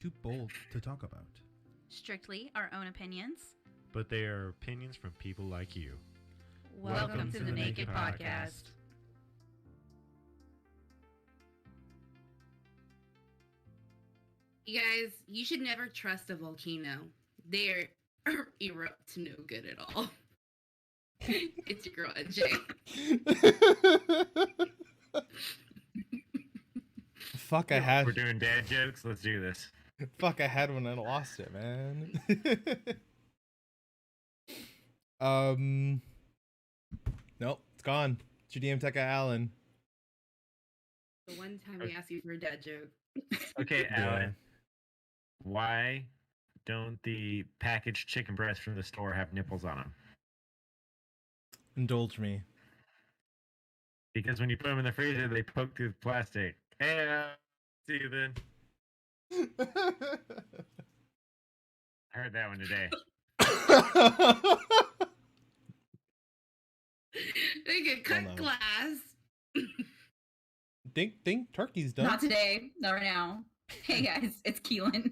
Too bold to talk about. Strictly our own opinions. But they are opinions from people like you. Welcome to the NAKE'd podcast. You guys, you should never trust a volcano. They erupt no good at all. It's your girl, Jay. Fuck, I had. We're doing dad jokes. Let's do this. Fuck, I had one and I lost it, man. Nope, it's gone. It's your DM Tech Alan. The one time we asked you for a dad joke. Okay, Yeah. Alan. Why don't the packaged chicken breasts from the store have nipples on them? Indulge me. Because when you put them in the freezer, they poke through the plastic. Hey, see you then. I heard that one today. They could cut no. glass. Think turkey's done. Not today. Not right now. Hey guys, it's Keelan.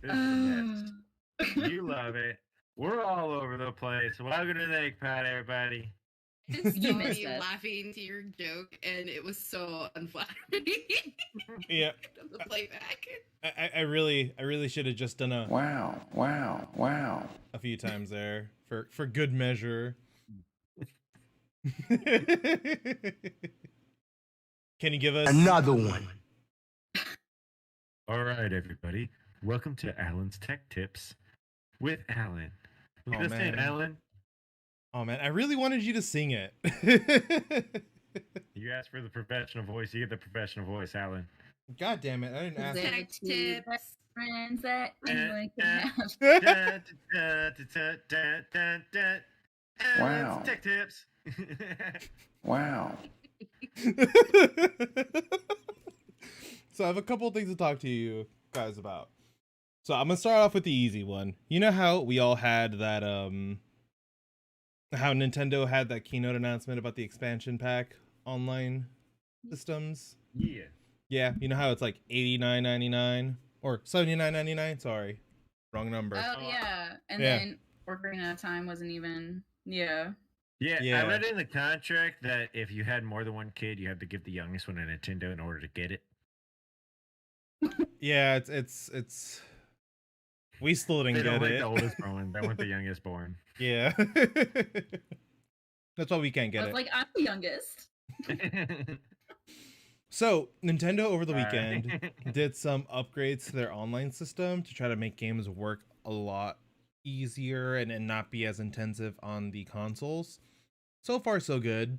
This is the best. You love it. We're all over the place. Welcome to the NAKE'd, everybody. I just You saw missed you it. laughing to your joke, and it was so unflattering. Yeah, The playback. I really should have just done a Wow. a few times there for good measure. Can you give us Another one. All right, everybody. Welcome to Alan's Tech Tips with Alan. Oh, Listen, man. Alan. Oh man, I really wanted you to sing it. You asked for the professional voice. You get the professional voice, Alan. God damn it, I didn't ask. Tech tips. Best friends that anyone can have. Wow. Alan's Tech Tips. Wow. So I have a couple of things to talk to you guys about. So I'm gonna start off with the easy one. You know how we all had that how Nintendo had that keynote announcement about the expansion pack online systems? Yeah. Yeah, you know how it's like $89.99 or $79.99? Sorry, wrong number. Oh yeah, and Yeah. then Ocarina of Time wasn't even. Yeah. Yeah, Yeah. I read in the contract that if you had more than one kid, you had to give the youngest one a Nintendo in order to get it. Yeah, it's. We still They didn't don't get like it. the oldest born. They want the youngest born. Yeah. That's why we can't I get was it. like, I'm the youngest. So Nintendo over the Sorry. weekend did some upgrades to their online system to try to make games work a lot easier and not be as intensive on the consoles. So far, so good.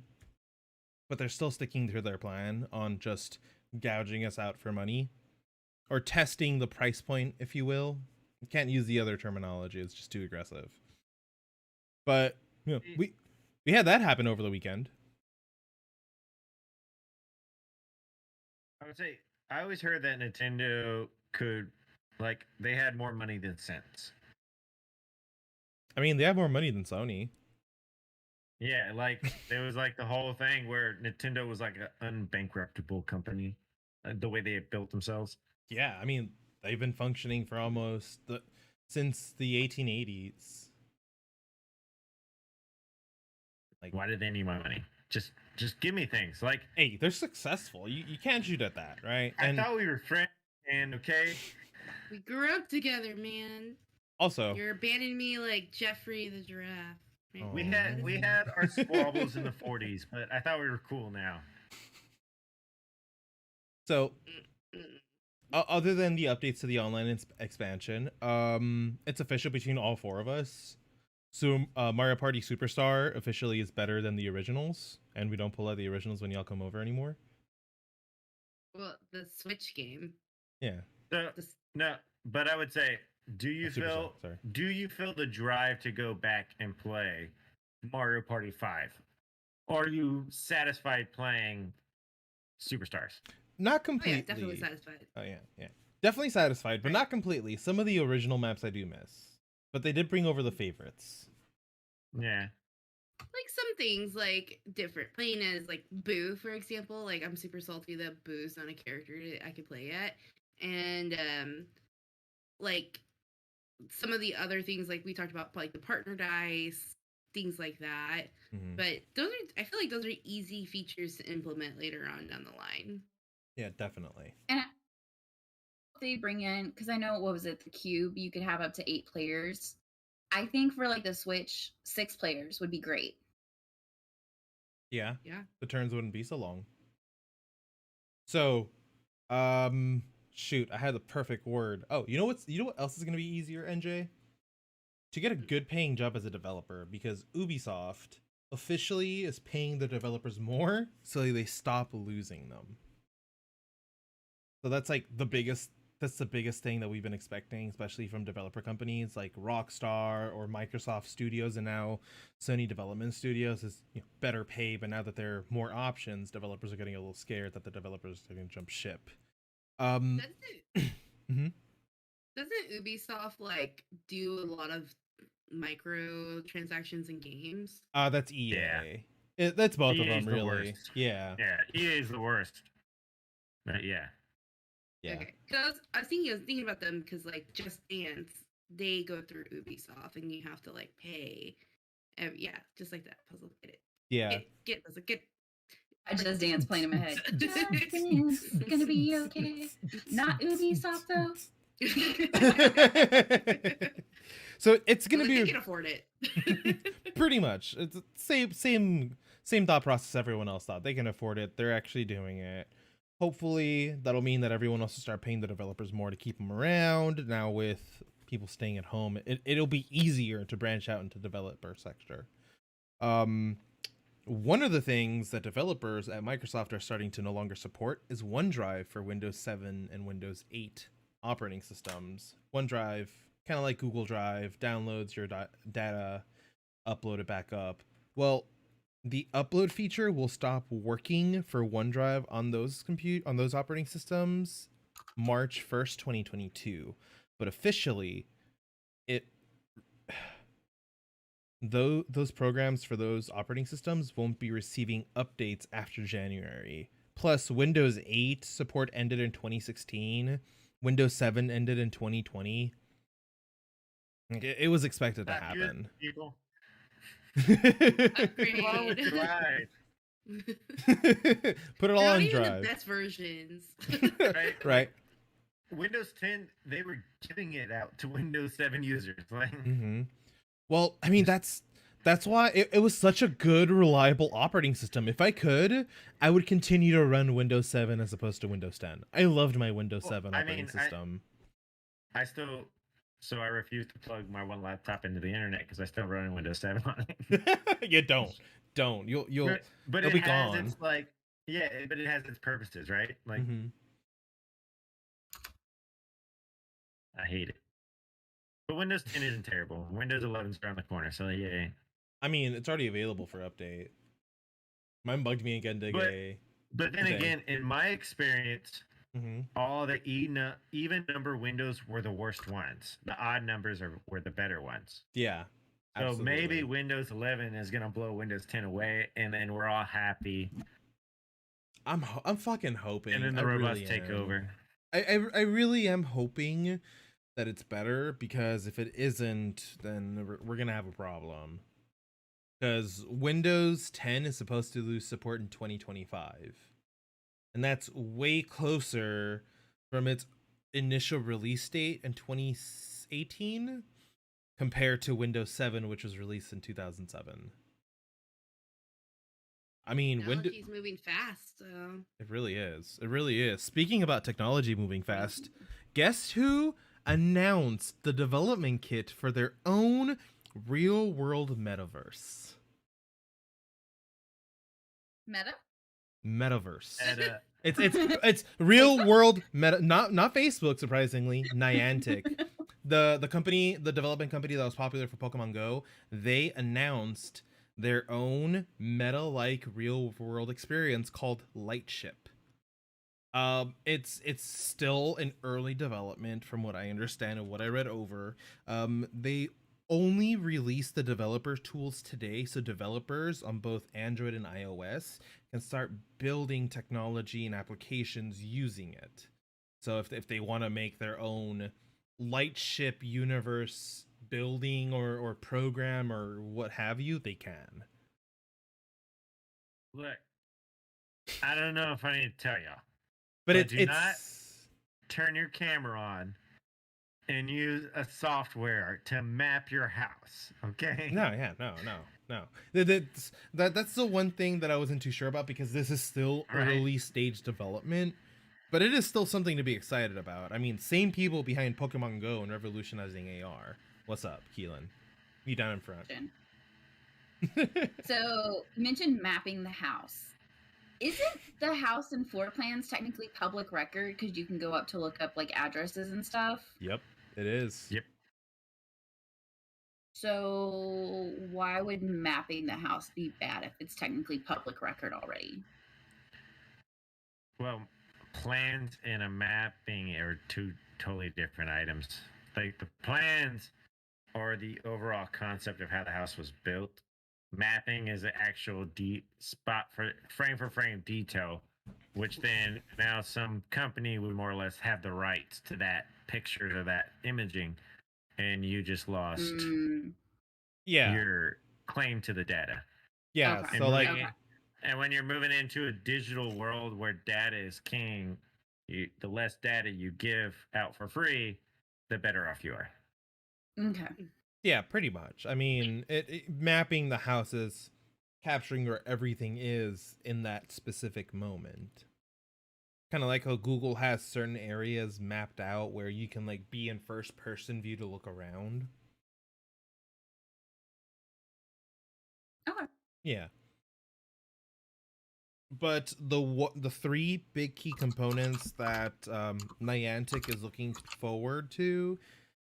But they're still sticking to their plan on just gouging us out for money. Or testing the price point, if you will. You can't use the other terminology, it's just too aggressive. But you know, we had that happen over the weekend. I would say I always heard that Nintendo could, like, they had more money than sense. I mean, they have more money than Sony. Yeah, like there was like the whole thing where Nintendo was like an unbankruptable company, the way they had built themselves. Yeah, I mean, they've been functioning for since the 1880s. Like, Why did they need my money? Just give me things. Like hey, they're successful. You can't shoot at that, right? I thought we were friends, and okay. We grew up together, man. Also, You're abandoning me like Jeffrey the giraffe. Oh. We had our squabbles in the 40s, but I thought we were cool now. so other than the updates to the online expansion, it's official between all four of us. So Mario Party Superstar officially is better than the originals, and we don't pull out the originals when y'all come over anymore. Well, the Switch game. Yeah. So, This- no, but I would say, do you Superstar, sorry. feel the drive to go back and play Mario Party 5? Or are you satisfied playing Superstars? Not Oh, completely. yeah, definitely satisfied. Oh yeah. Definitely satisfied, but not completely. Some of the original maps I do miss. But they did bring over the favorites. Yeah. like some things like different playing as like Boo, for example. Like I'm super salty that Boo's not a character that I could play at. And like some of the other things like we talked about, like the partner dice, things like that. Mhm. But those are, I feel like those are easy features to implement later on down the line. Yeah, definitely. And they bring in, because I know, what was it, the Cube, you could have up to 8 players. I think for like the Switch, 6 players would be great. Yeah, Yeah. the turns wouldn't be so long. So, shoot, I had the perfect word. Oh, you know what else is gonna be easier, NJ? To get a good paying job as a developer, because Ubisoft officially is paying the developers more so they stop losing them. So that's like the biggest thing that we've been expecting, especially from developer companies like Rockstar or Microsoft Studios and now Sony Development Studios is better pay, but now that there are more options, developers are getting a little scared that the developers are going to jump ship. Mhm. Doesn't Ubisoft like do a lot of micro transactions in games? That's EA. Yeah. That's both of EA is them, the really. worst. Yeah. Yeah, EA is the worst. But yeah. Yeah. Okay. Because I was thinking about them because like Just Dance, they go through Ubisoft and you have to like pay. Yeah, just like that puzzle. Get it? Yeah. Get puzzle. Get. I Just Dance playing in my head. Just Dance, it's gonna be okay. Not Ubisoft though. So it's gonna They be can afford it. pretty much it's the same thought process everyone else thought. They can afford it. They're actually doing it. Hopefully that'll mean that everyone else will start paying the developers more to keep them around. Now with people staying at home, it'll be easier to branch out into developer sector. One of the things that developers at Microsoft are starting to no longer support is OneDrive for Windows 7 and Windows 8 operating systems. OneDrive, kind of like Google Drive, downloads your data, upload it back up. Well, the upload feature will stop working for OneDrive on those operating systems March 1st, 2022. But officially, it those programs for those operating systems won't be receiving updates after January. Plus, Windows 8 support ended in 2016. Windows 7 ended in 2020. It was expected to happen. People. Upgrade. Come on with your life. Put it all They're on not even Drive. the best versions. Right? Right. Windows 10, they were giving it out to Windows 7 users. Like, Mm-hmm. Well, I mean, that's why it was such a good, reliable operating system. If I could, I would continue to run Windows 7 as opposed to Windows 10. I loved my Windows 7 operating system. I I refuse to plug my one laptop into the internet because I still run Windows 7 on it. You don't. You'll but it'll it be has gone. its like, yeah, but it has its purposes, right? Like, Mhm. I hate it. But Windows 10 isn't terrible. Windows 11's around the corner, so yeah. I mean, it's already available for update. Mine bugged me again today. But then Okay. again, in my experience, Mm-hmm. all the even number windows were the worst ones. The odd numbers were the better ones. Yeah. So Absolutely. maybe Windows 11 is gonna blow Windows 10 away, and then we're all happy. I'm fucking hoping. And then the I robots really take am. over. I really am hoping that it's better, because if it isn't, then we're gonna have a problem. Because Windows 10 is supposed to lose support in 2025, and that's way closer from its initial release date in 2018 compared to Windows 7, which was released in 2007. I mean, Technology's moving fast, so. It really is. It really is. Speaking about technology moving fast, guess who announced the development kit for their own real-world metaverse? Metaverse. It's real-world meta, not Facebook, surprisingly. Niantic, the development company that was popular for Pokemon Go, they announced their own meta-like real-world experience called Lightship. It's still in early development from what I understand and what I read over. They only released the developer tools today, so developers on both Android and iOS can start building technology and applications using it. So if they want to make their own Lightship universe building or program or what have you, they can. Look, I don't know if I need to tell y'all, But but do it's not turn your camera on and use a software to map your house. Okay? no. That's the one thing that I wasn't too sure about, because this is still Right. early stage development, but it is still something to be excited about. I mean, same people behind Pokemon Go and revolutionizing AR. What's up, Keelan? You down in front? So you mentioned mapping the house. Isn't the house and floor plans technically public record because you can go up to look up like addresses and stuff? Yep, it is. Yep. So why would mapping the house be bad if it's technically public record already? Well, plans and a mapping are two totally different items. Like the plans are the overall concept of how the house was built. Mapping is the actual spot for frame detail, which then now some company would more or less have the rights to that picture or that imaging, and you just lost Yeah, your claim to the data. yeah. Okay. So like, Okay. And when you're moving into a digital world where data is king, the less data you give out for free, the better off you are. Okay. yeah, pretty much. I mean, mapping the houses, capturing where everything is in that specific moment. Kind of like how Google has certain areas mapped out where you can like be in first person view to look around. Okay. Yeah. But the three big key components that Niantic is looking forward to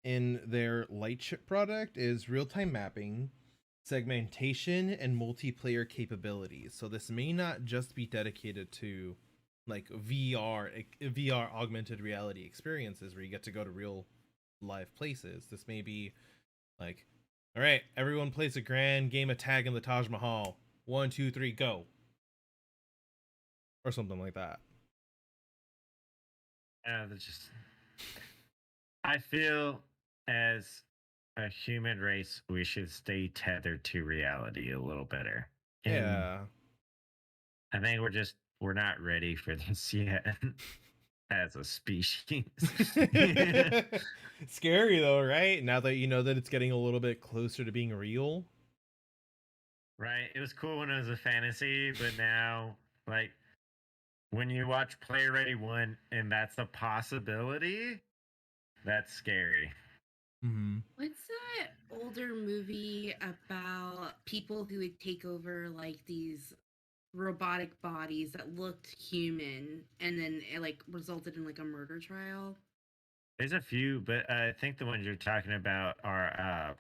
in their Lightship product is real-time mapping, segmentation, and multiplayer capabilities. So this may not just be dedicated to like VR augmented reality experiences where you get to go to real live places. This may be like, all right, everyone plays a grand game of tag in the Taj Mahal. 1, 2, 3, go. Or something like that. I feel as a human race, we should stay tethered to reality a little better. And Yeah. I think we're not ready for this yet as a species. Scary though, right? Now that you know that it's getting a little bit closer to being real. Right? It was cool when it was a fantasy, but now, like, when you watch Play Ready 1 and that's a possibility, that's scary. Mm-hmm. What's that older movie about people who would take over like these robotic bodies that looked human and then it like resulted in like a murder trial? There's a few, but I think the ones you're talking about are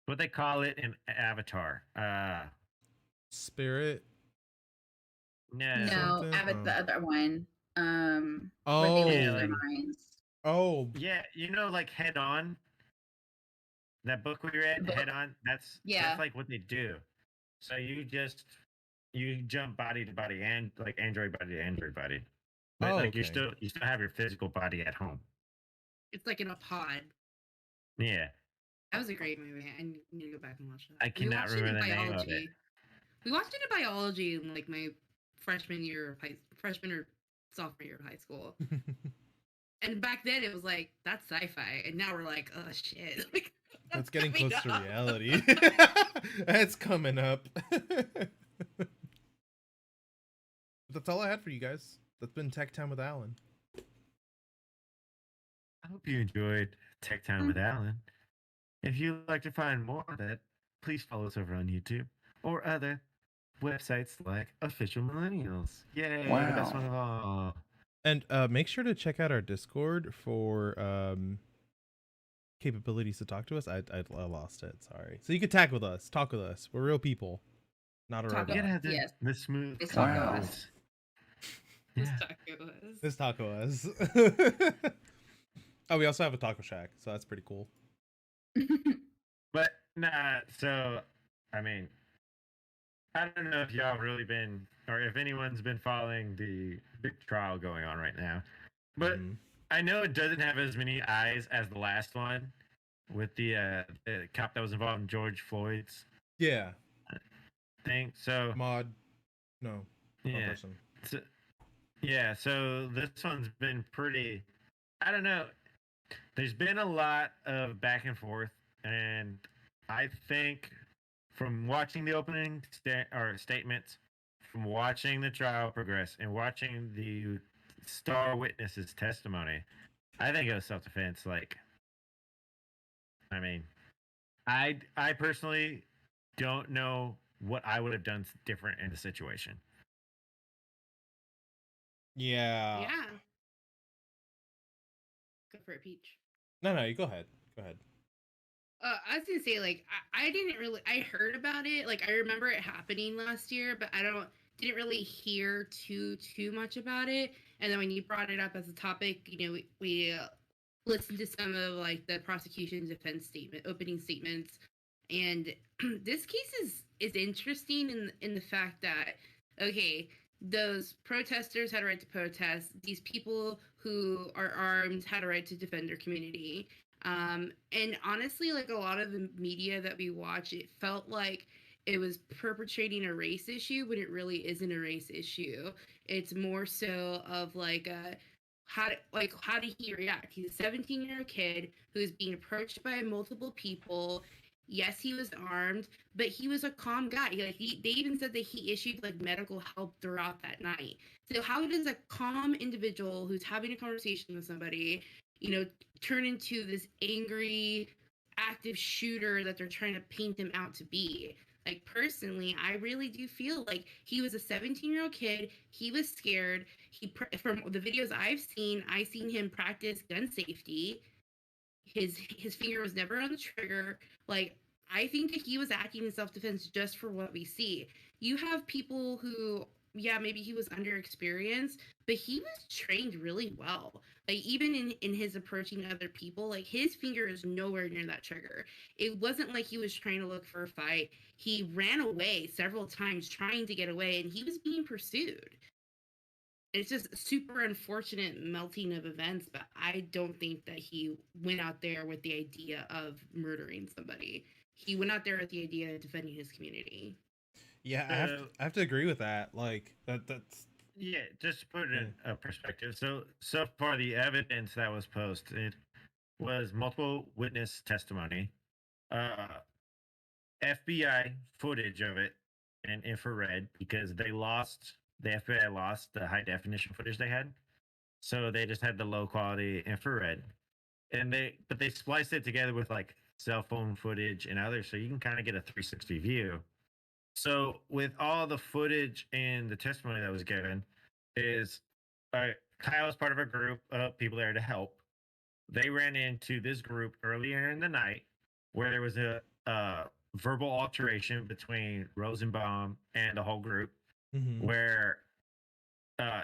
what they call it in Avatar. Spirit. No. No, Something? the other one. Where Oh. they Yeah, lose their like- minds. Oh. Yeah, like Head On. That book we read, Book. Head On. That's like what they do. So you jump body to body and like android body to android body. But like you still have your physical body at home. It's like in a pod. Yeah. That was a great movie. I need to go back and watch that. I cannot remember the name of it. We watched it in biology in like my freshman or sophomore year of high school. And back then it was like, that's sci-fi. And now we're like, oh shit. Like, That's getting close to reality. That's coming up. That's all I had for you guys. That's been Tech Time with Alan. I hope you enjoyed Tech Time with Alan. If you'd like to find more of that, please follow us over on YouTube or other websites like Official Millennials. Yay, the best one of all. And make sure to check out our Discord for capabilities to talk to us. I lost it. Sorry. So you can talk with us. We're real people, not a robot. Yes. The smooth. It's taco us. This taco us. Oh, we also have a taco shack, so that's pretty cool. But nah, so I mean, I don't know if y'all really been, or if anyone's been following the big trial going on right now. But Mhm. I know it doesn't have as many eyes as the last one with the cop that was involved in George Floyd's Yeah. thing. So Mod. No. Wrong yeah, person. so, yeah. So this one's been pretty. I don't know. There's been a lot of back and forth, and I think from watching the opening statements, from watching the trial progress, and watching the star witness's testimony, I think it was self-defense. Like, I mean, I personally don't know what I would have done different in the situation. Yeah. Yeah. Go for it, Peach. No, you go ahead. Go ahead. I was gonna say, like, I didn't really. I heard about it. Like, I remember it happening last year, but I didn't really hear too much about it. And then when you brought it up as a topic, we listened to some of like the prosecution defense opening statements, and this case is interesting in the fact that, okay, those protesters had a right to protest. These people who are armed had a right to defend their community. And honestly, like, a lot of the media that we watch, it felt like it was perpetrating a race issue when it really isn't a race issue. It's more so of like how did he react? He's a 17-year-old kid who's being approached by multiple people. Yes, he was armed, but he was a calm guy. Like, they even said that he issued like medical help throughout that night. So how does a calm individual who's having a conversation with somebody, turn into this angry, active shooter that they're trying to paint him out to be? Like, personally, I really do feel like he was a 17-year-old kid. He was scared. From the videos I've seen him practice gun safety. His finger was never on the trigger. Like, I think that he was acting in self-defense just for what we see. You have people who, yeah, maybe he was under experienced, but he was trained really well. Like, even in his approaching other people, like, his finger is nowhere near that trigger. It wasn't like he was trying to look for a fight. He ran away several times trying to get away, and he was being pursued. It's just super unfortunate melting of events, but I don't think that he went out there with the idea of murdering somebody. He went out there with the idea of defending his community. Yeah, I have to agree with that. Like that's Yeah, just to put it in a perspective. So far, the evidence that was posted was multiple witness testimony, FBI footage of it, and infrared, because the FBI lost the high definition footage they had, so they just had the low quality infrared, but they spliced it together with like cell phone footage and others, so you can kind of get a 360 view. So with all the footage and the testimony that was given, is Kyle was part of a group of people there to help. They ran into this group earlier in the night where there was a verbal alteration between Rosenbaum and the whole group, where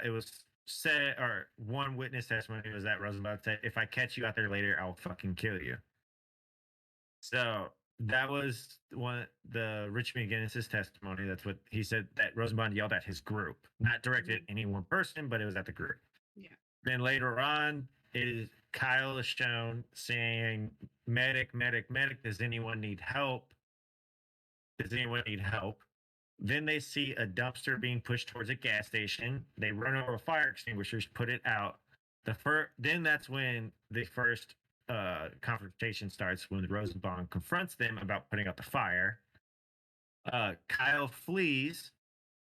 it was said, or one witness testimony was that Rosenbaum said, "If I catch you out there later, I'll fucking kill you." So that was the Rich McGinnis's testimony. That's what he said, that Rosenbaum yelled at his group, not directed at any one person, but it was at the group. Yeah. Then later on, Kyle is shown saying, "Medic, medic, medic, does anyone need help? Does anyone need help?" Then they see a dumpster being pushed towards a gas station. They run over fire extinguishers, put it out. Then that's when the first confrontation starts, when Rosenbaum confronts them about putting out the fire. Kyle flees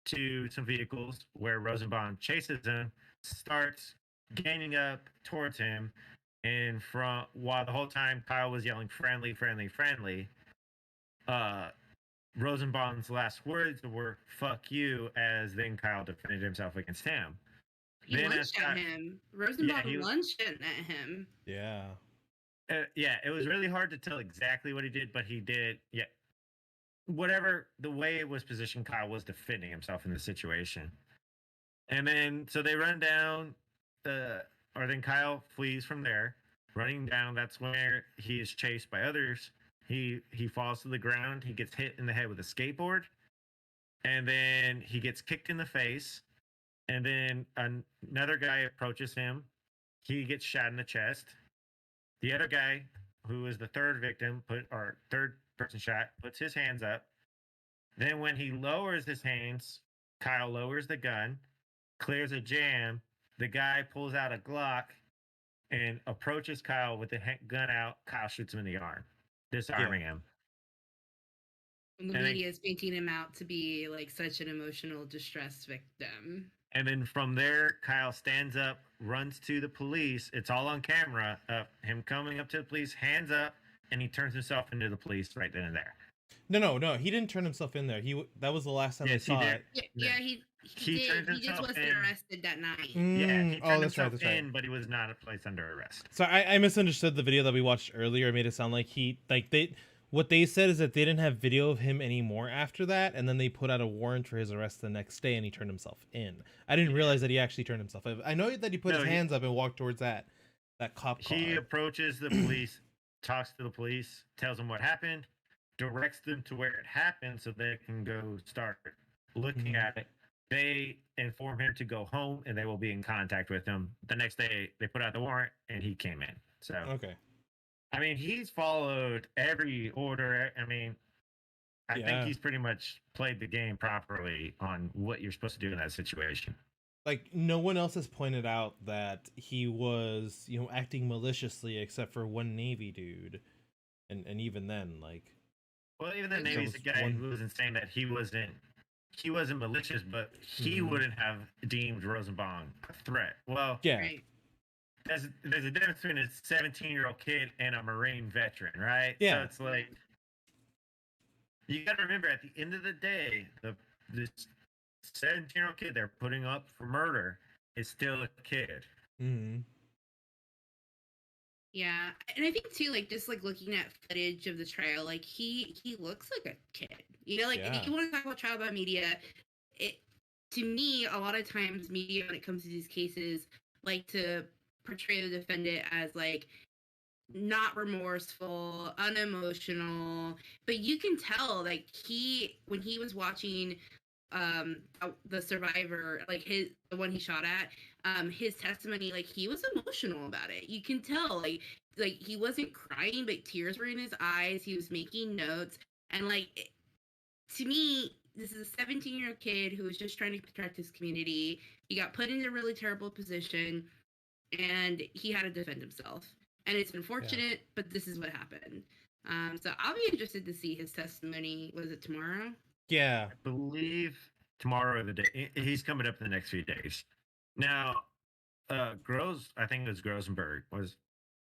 to some vehicles where Rosenbaum chases him, starts gaining up towards him, and while the whole time Kyle was yelling "friendly, friendly, friendly," Rosenbaum's last words were "fuck you," as then Kyle defended himself against him. He lunged at him. Rosenbaum lunged at him. Yeah. Yeah, it was really hard to tell exactly what he did, but he did. Yeah, whatever, the way it was positioned, Kyle was defending himself in the situation. And then so they run down, or then Kyle flees from there. running down. That's where he is chased by others. He falls to the ground. He gets hit in the head with a skateboard, and then he gets kicked in the face. And then another guy approaches him. He gets shot in the chest. The other guy, who is the third victim, third person shot, puts his hands up. Then when he lowers his hands, Kyle lowers the gun, clears a jam. The guy pulls out a Glock and approaches Kyle with the gun out. Kyle shoots him in the arm, disarming him. And the media is painting him out to be like such an emotional distress victim. And then from there, Kyle stands up, runs to the police. It's all on camera of him coming up to the police, hands up, and he turns himself into the police right then and there. No. He didn't turn himself in there. That was the last time I saw it. Yeah, he did. He just wasn't arrested that night. Yeah, he turned himself that's right. in, but he was not placed under arrest. So I misunderstood the video that we watched earlier. It made it sound like what they said is that they didn't have video of him anymore after that, and then they put out a warrant for his arrest the next day, and he turned himself in. I didn't realize that he actually turned himself in. I know that he put his hands up and walked towards that cop car. He approaches the police, talks to the police, tells them what happened, directs them to where it happened so they can go start looking at it. They inform him to go home, and they will be in contact with him. The next day, they put out the warrant, and he came in. So okay. I mean, he's followed every order. I mean, I think he's pretty much played the game properly on what you're supposed to do in that situation. Like, no one else has pointed out that he was, acting maliciously except for one Navy dude. And even then, like... Well, even the Navy's a guy who was saying that he wasn't malicious, but he wouldn't have deemed Rosenbaum a threat. Well, yeah. Right. There's a difference between a 17-year-old kid and a Marine veteran, right? Yeah. So it's like, you got to remember, at the end of the day, this 17-year-old kid they're putting up for murder is still a kid. Mm-hmm. Yeah, and I think too, like just like looking at footage of the trial, like he looks like a kid. If you want to talk about trial by media, to me, a lot of times media when it comes to these cases like to portray the defendant as like not remorseful, unemotional, but you can tell like when he was watching the survivor, like the one he shot at, his testimony, like he was emotional about it. You can tell like he wasn't crying, but tears were in his eyes. He was making notes, and to me, this is a 17-year-old kid who was just trying to protect his community. He got put in a really terrible position, and he had to defend himself. And it's unfortunate, but this is what happened. So I'll be interested to see his testimony. Was it tomorrow? Yeah. I believe tomorrow or the day. He's coming up in the next few days. Now, I think it was Grosenberg.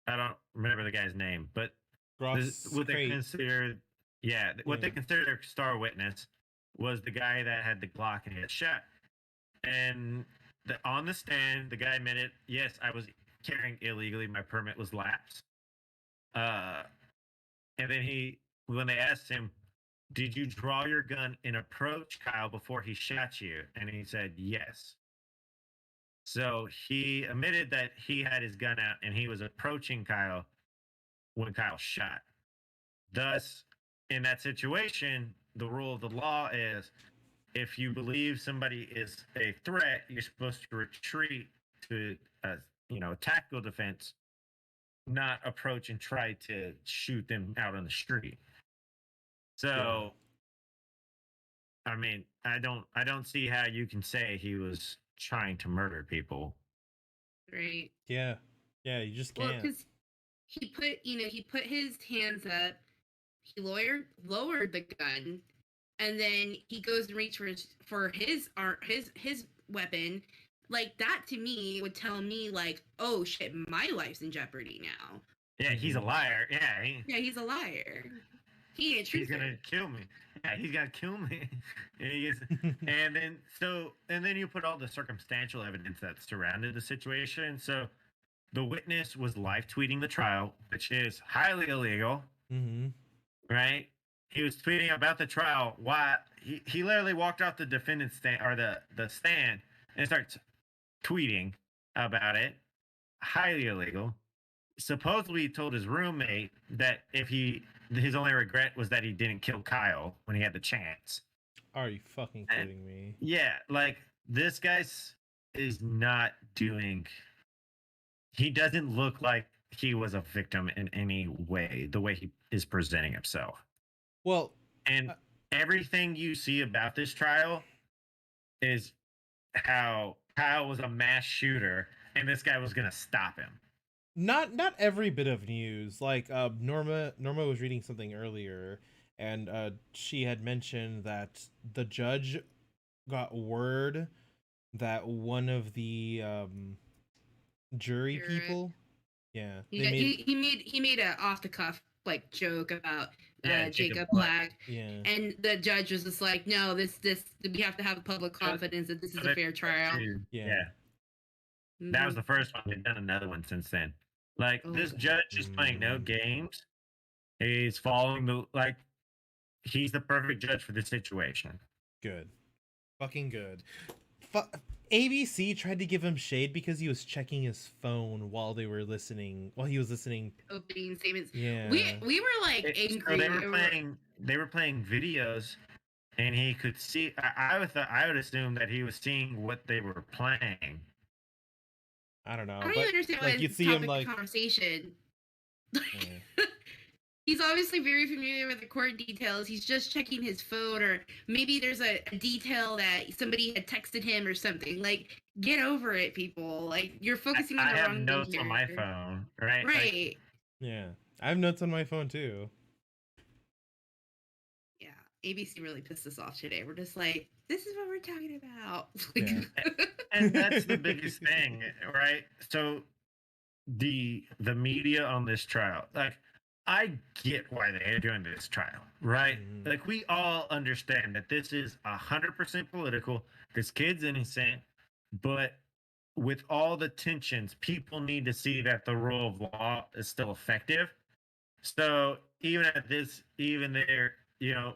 I don't remember the guy's name, but what they considered, what they considered their star witness was the guy that had the Glock and he had shot. And on the stand, the guy admitted, yes, I was carrying illegally. My permit was lapsed. And then when they asked him, did you draw your gun and approach Kyle before he shot you? And he said, yes. So he admitted that he had his gun out and he was approaching Kyle when Kyle shot. Thus, in that situation, the rule of the law is if you believe somebody is a threat, you're supposed to retreat to a tactical defense, not approach and try to shoot them out on the street. So, I mean, I don't see how you can say he was trying to murder people. Right. Yeah, you just can't. Well, because he put his hands up, he lowered the gun, and then he goes and reaches for his weapon. Like that to me would tell me like, oh shit, my life's in jeopardy now. Yeah, he's a liar. Yeah, he's a liar. He ain't true. He's gonna kill me. Yeah, he's gonna kill me. And then you put all the circumstantial evidence that surrounded the situation. So the witness was live tweeting the trial, which is highly illegal. Mm-hmm. Right? He was tweeting about the trial. Why he literally walked off the defendant's stand or the stand and starts tweeting about it. Highly illegal. supposedly told his roommate that his only regret was that he didn't kill Kyle when he had the chance. Are you fucking And- kidding me? Yeah, like this guy's is not doing. He doesn't look like he was a victim in any way, the way he is presenting himself. Well, And Uh, everything you see about this trial is how Kyle was a mass shooter and this guy was going to stop him. not every bit of news. Like Norma was reading something earlier, and she had mentioned that the judge got word that one of the jury Juror. people, yeah, He, they got- made, he made a off the cuff like joke about Yeah, Jacob Jacob Black. Black, yeah, and the judge was just like, no, this we have to have public confidence that this is a fair trial. yeah. That was Mhm. the first one. They've done another one since then. Like Oh, this God. judge is playing no Mm. games. He's following he's the perfect judge for this situation. Good, fucking good. ABC tried to give him shade because he was checking his phone while he was listening. Opening statements. Yeah, We were like So angry. they were playing videos, and he could see. I would assume that he was seeing what they were playing. I don't know. I don't but even understand like why you'd it's see topic him of like, conversation. yeah. He's obviously very familiar with the court details. He's just checking his phone, or maybe there's a detail that somebody had texted him or something. Like, get over it, people. Like, you're focusing on I the have wrong notes thing on my here. phone, right? Like, Right. Yeah, I have notes on my phone too. Yeah. ABC really pissed us off today. We're just like, this is what we're talking about. Yeah. and that's the biggest thing, right? So the media on this trial, like I get why they're doing this trial, right? Mhm. Like we all understand that this is 100% political. This kid's innocent, but with all the tensions, people need to see that the rule of law is still effective. So even at this, even there,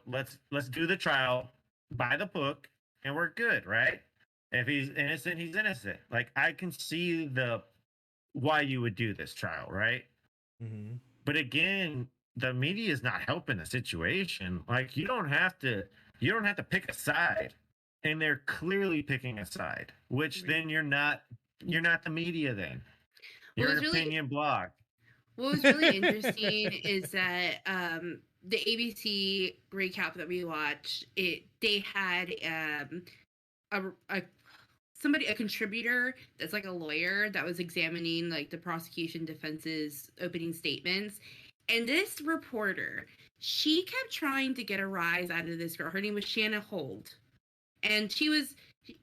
let's do the trial by the book, and we're good, right? If he's innocent, he's innocent. Like I can see the why you would do this trial, right? Mm-hmm. But again, the media is not helping the situation. Like you don't have to pick a side. And they're clearly picking a side, which then you're not the media then. Well, You're it's an really- opinion blog. What was really interesting is that the ABC recap that we watched, they had a contributor that's like a lawyer that was examining like the prosecution defense's opening statements, and this reporter, she kept trying to get a rise out of this girl. Her name was Shanna Holt, and she was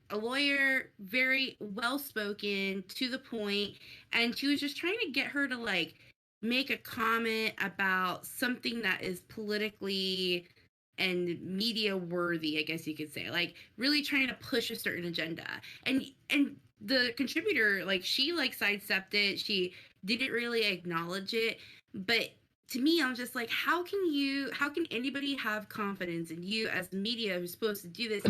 a lawyer, very well spoken, to the point, and she was just trying to get her to like make a comment about something that is politically and media worthy, I guess you could say, like really trying to push a certain agenda. And the contributor, like she like sidestepped it. She didn't really acknowledge it. But to me, I'm just like, how can anybody have confidence in you as the media who's supposed to do this?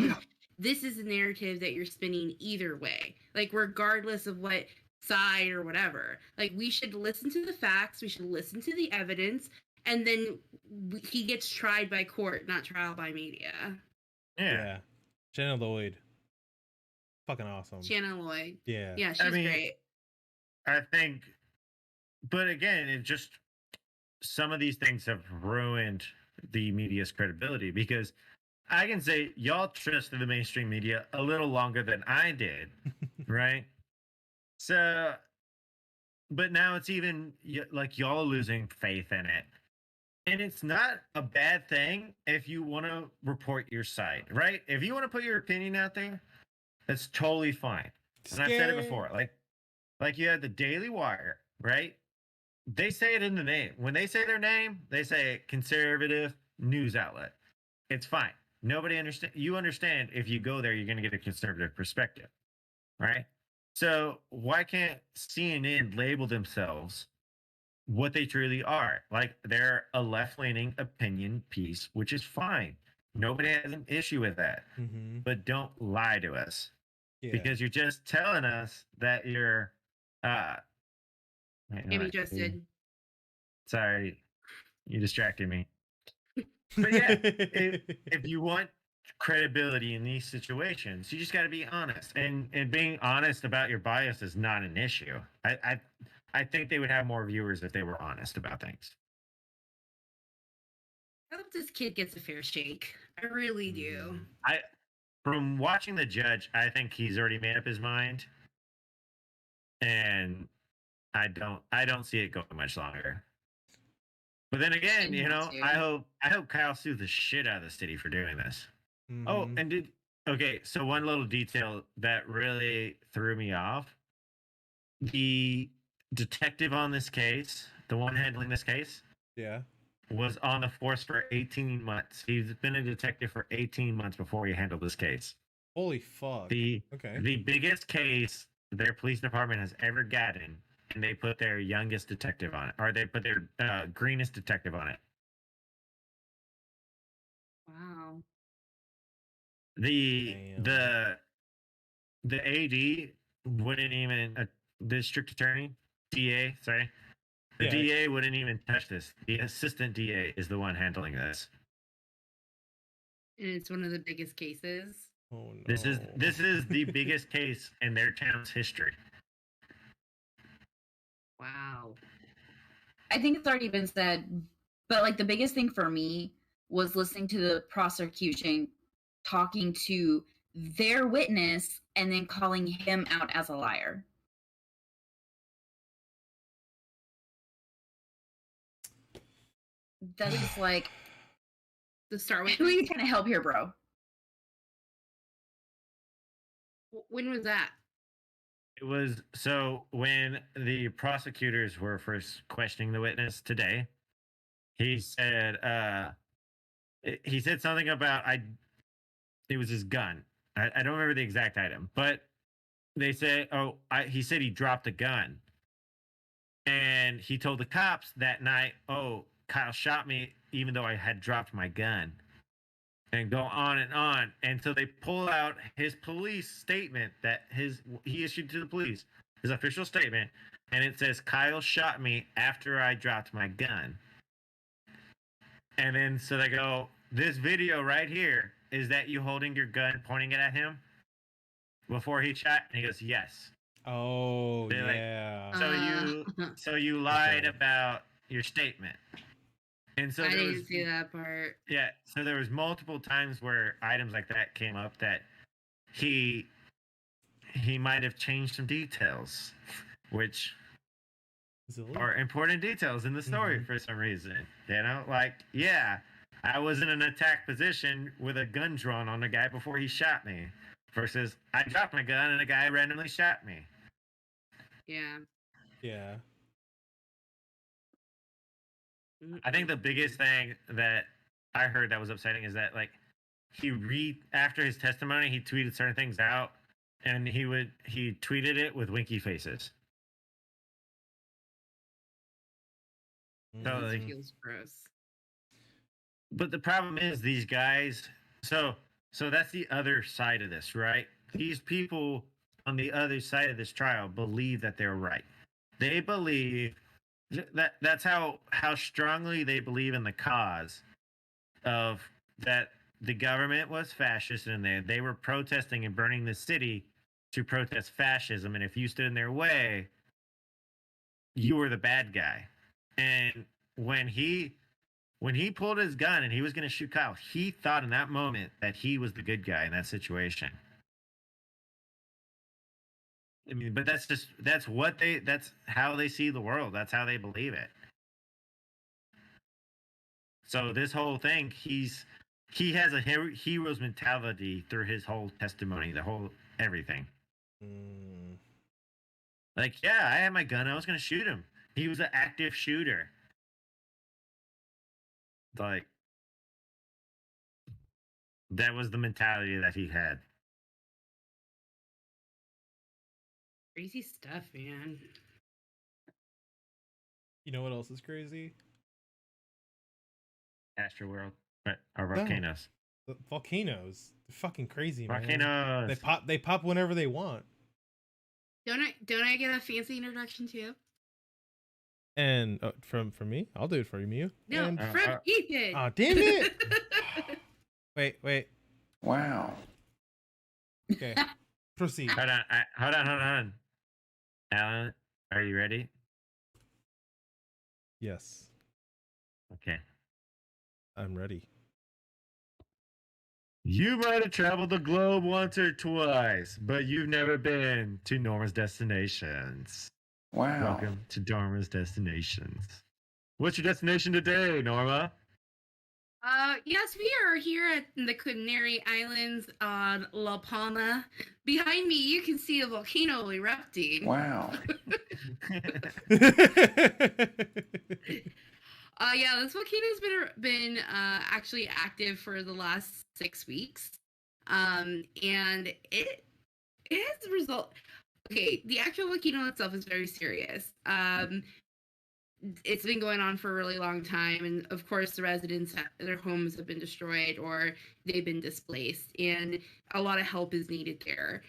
This is the narrative that you're spinning either way, like regardless of what side or whatever. Like we should listen to the facts, we should listen to the evidence, and then he gets tried by court, not trial by media. Yeah. Shannon Lloyd, fucking awesome. Shannon Lloyd, Yeah, yeah, she's great. I think, but again, it just some of these things have ruined the media's credibility because I can say y'all trusted the mainstream media a little longer than I did, right? So, but now it's even like y'all losing faith in it. And it's not a bad thing if you want to report your side, right? If you want to put your opinion out there, that's totally fine. And I've said it before, like you had the Daily Wire, right? They say it in the name. When they say their name, they say conservative news outlet. It's fine. Nobody understand. You understand if you go there, you're going to get a conservative perspective, right? So why can't CNN label themselves what they truly are? Like they're a left-leaning opinion piece, which is fine. Nobody has an issue with that. mm-hmm. But don't lie to us Yeah. because you're just telling us that you're Can't be trusted. Sorry, you distracted me. But yeah, if you want credibility in these situations, you just got to be honest, and being honest about your bias is not an issue. I think they would have more viewers if they were honest about things. I hope this kid gets a fair shake. I really do. From watching the judge, I think he's already made up his mind, and I don't see it going much longer. But then again, Didn't have to. I hope Kyle sues the shit out of the city for doing this. Oh, Mhm. and okay, so one little detail that really threw me off. The detective on this case, the one handling this case, Yeah. was on the force for 18 months. He's been a detective for 18 months before he handled this case. Holy fuck. The Okay. the biggest case their police department has ever gotten, and they put their youngest detective on it, or they put their greenest detective on it. Wow. The Damn. the AD wouldn't even district attorney, DA, sorry. The Yeah. DA wouldn't even touch this. The assistant DA is the one handling this. And it's one of the biggest cases. Oh no. This is the biggest case in their town's history. Wow. I think it's already been said, but like the biggest thing for me was listening to the prosecution talking to their witness and then calling him out as a liar. That is like, The Star who are Wars. you trying to help here, bro? When was that? It was so when the prosecutors were first questioning the witness today, he said something about it was his gun. I don't remember the exact item, but they said, he said he dropped a gun. And he told the cops that night, oh, Kyle shot me even though I had dropped my gun. And go on and on. And so they pull out his police statement that he issued to the police, his official statement, and it says Kyle shot me after I dropped my gun. And then so they go, this video right here, is that you holding your gun pointing it at him before he shot? And he goes, yes. Oh They're like, yeah. So you lied Okay. about your statement. And so I there didn't was, see that part. yeah, so there was multiple times where items like that came up that he might have changed some details, which are important details in the story Mhm. for some reason. You know, like, yeah, I was in an attack position with a gun drawn on the guy before he shot me, versus I dropped my gun and a guy randomly shot me. Yeah. Yeah. I think the biggest thing that I heard that was upsetting is that, like, after his testimony, he tweeted certain things out, and he tweeted it with winky faces. So, like, It feels gross. but the problem is these guys. So that's the other side of this, right? These people on the other side of this trial believe that they're right. They believe that's how strongly they believe in the cause of that the government was fascist and they were protesting and burning the city to protest fascism, and if you stood in their way, you were the bad guy. And when he pulled his gun and he was going to shoot Kyle, he thought in that moment that he was the good guy in that situation. I mean, but that's how they see the world. That's how they believe it. So this whole thing, he has a hero's mentality through his whole testimony, the whole everything. Like, yeah, I had my gun. I was going to shoot him. He was an active shooter. Like, that was the mentality that he had. Crazy stuff, man. You know what else is crazy? AstroWorld, or volcanoes. The volcanoes. They're fucking crazy, man. Volcanoes. They pop whenever they want. Don't I get a fancy introduction too? And from me, I'll do it for you. No, And, from Ethan. oh, damn it! Wait. Wow. Okay, proceed. Hold on. Alan, are you ready? Yes, Okay. I'm ready. You might have traveled the globe once or twice, but you've never been to Norma's Destinations. Wow. Welcome to Norma's Destinations. What's your destination today, Norma? Yes, we are here at the Canary Islands on La Palma. Behind me, you can see a volcano erupting. Wow. Yeah, this volcano's been actually active for the last 6 weeks, and it has result. Okay, the actual volcano itself is very serious. It's been going on for a really long time, and of course the residents, their homes have been destroyed or they've been displaced, and a lot of help is needed there.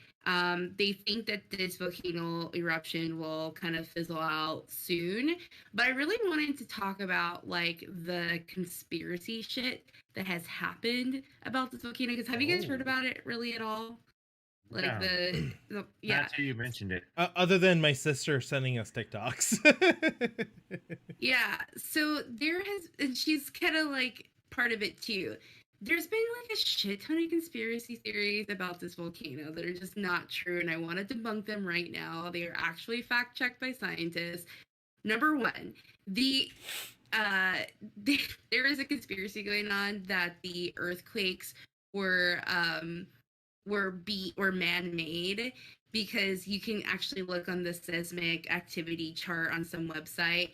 They think that this volcano eruption will kind of fizzle out soon, but I really wanted to talk about like the conspiracy shit that has happened about this volcano, because have you guys heard about it really at all? Like No. the yeah. Not till you mentioned it. Other than my sister sending us TikToks. Yeah, so there has, and she's kind of like part of it too. There's been like a shit ton of conspiracy theories about this volcano that are just not true, and I want to debunk them right now. They are actually fact checked by scientists. Number one, there is a conspiracy going on that the earthquakes were man-made, because you can actually look on the seismic activity chart on some website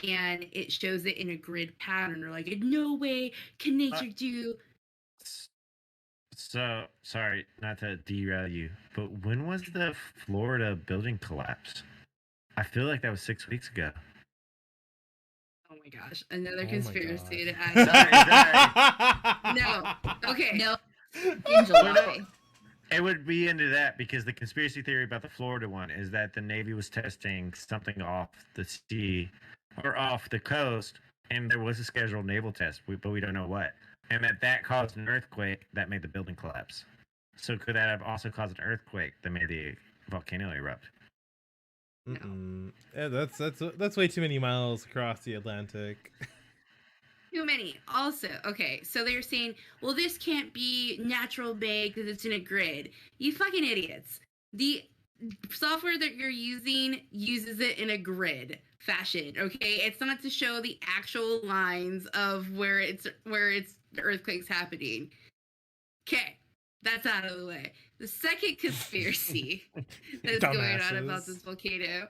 and it shows it in a grid pattern. They're like, no way can nature do. So, sorry, not to derail you, but when was the Florida building collapse? I feel like that was 6 weeks ago. Oh my gosh, another Oh my conspiracy to God. add. No, okay. No, in July. It would be into that because the conspiracy theory about the Florida one is that the Navy was testing something off the sea or off the coast, and there was a scheduled naval test, but we don't know what. And that caused an earthquake that made the building collapse. So could that have also caused an earthquake that made the volcano erupt? Yeah, that's way too many miles across the Atlantic. Too many. Also, okay, so they're saying, well, this can't be natural made because it's in a grid. You fucking idiots. The software that you're using uses it in a grid fashion, okay? It's not to show the actual lines of where it's the earthquake's happening. Okay, that's out of the way. The second conspiracy that's going on about this volcano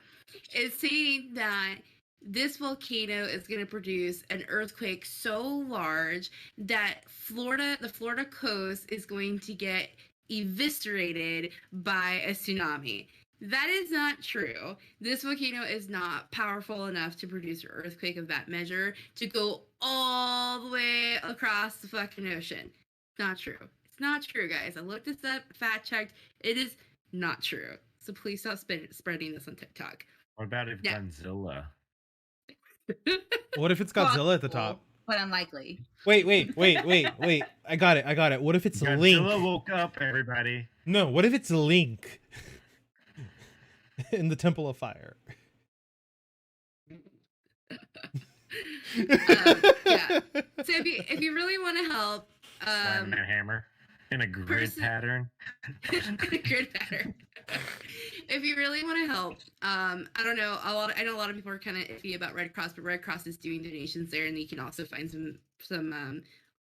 is saying that this volcano is going to produce an earthquake so large that the Florida coast is going to get eviscerated by a tsunami. That is not true. This volcano is not powerful enough to produce an earthquake of that measure to go all the way across the fucking ocean. Not true. It's not true, guys. I looked this up, fact checked. It is not true. So please stop spreading this on TikTok. What about if Godzilla? What if it's Godzilla at the top? But unlikely. Wait. I got it. What if it's Godzilla Link? woke up, everybody. No, what if it's Link in the Temple of Fire? Yeah. So if you really want to help, Slamming that hammer in a grid pattern. Grid pattern. If you really want to help, I don't know. I know a lot of people are kind of iffy about Red Cross, but Red Cross is doing donations there, and you can also find some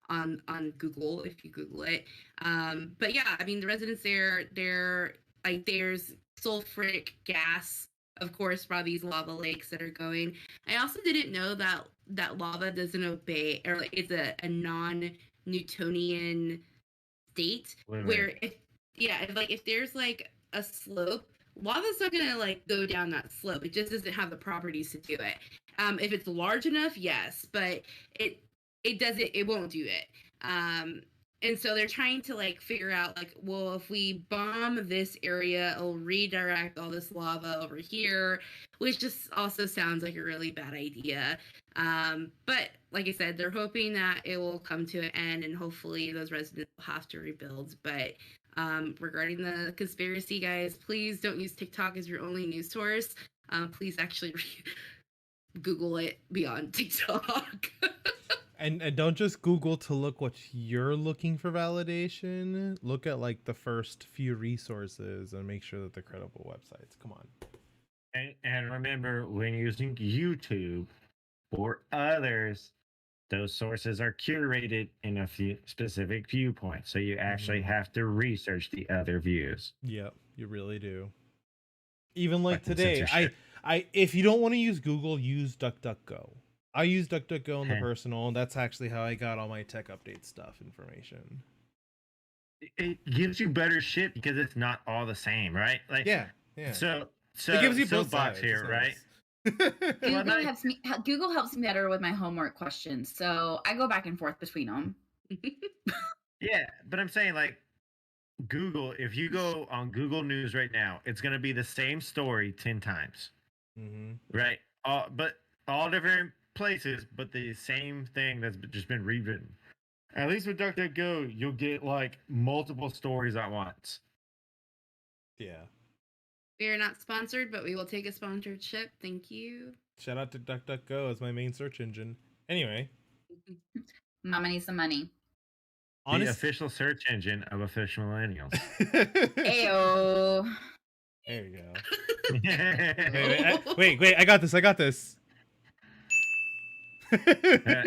on Google if you Google it. But yeah, I mean the residents they're like, there's sulfuric gas, of course, from these lava lakes that are going. I also didn't know that lava doesn't obey, or like it's a non-Newtonian state where if there's like a slope, lava's not gonna like go down that slope. It just doesn't have the properties to do it. If it's large enough, yes, but it won't do it. And so they're trying to like figure out like, well, if we bomb this area, it'll redirect all this lava over here, which just also sounds like a really bad idea. But like I said, they're hoping that it will come to an end and hopefully those residents will have to rebuild. But regarding the conspiracy, guys, please don't use TikTok as your only news source. Please actually Google it beyond TikTok. And don't just Google to look what you're looking for validation. Look at like the first few resources and make sure that they're credible websites. Come on. And remember, when using YouTube or others, those sources are curated in a few specific viewpoints. So you actually have to research the other views. Yep, you really do. Even like Fucking today, censorship. I if you don't want to use Google, use DuckDuckGo. I use DuckDuckGo on the Heh. personal, and that's actually how I got all my tech update stuff information. It gives you better shit because it's not all the same, right? Like, Yeah. So It gives you both soapbox sides. here, right? Google like- helps me better with my homework questions, so I go back and forth between them. Yeah, but I'm saying like Google, if you go on Google News right now, it's gonna be the same story 10 times, Mm-hmm. right? But all different places, but the same thing that's just been rewritten. At least with DuckDuckGo, you'll get like multiple stories at once. Yeah. We are not sponsored, but we will take a sponsorship. Thank you. Shout out to DuckDuckGo as my main search engine. Anyway, Mama needs some money. The official search engine of official millennials. Ayo. There you go. Wait, I got this. Hold on.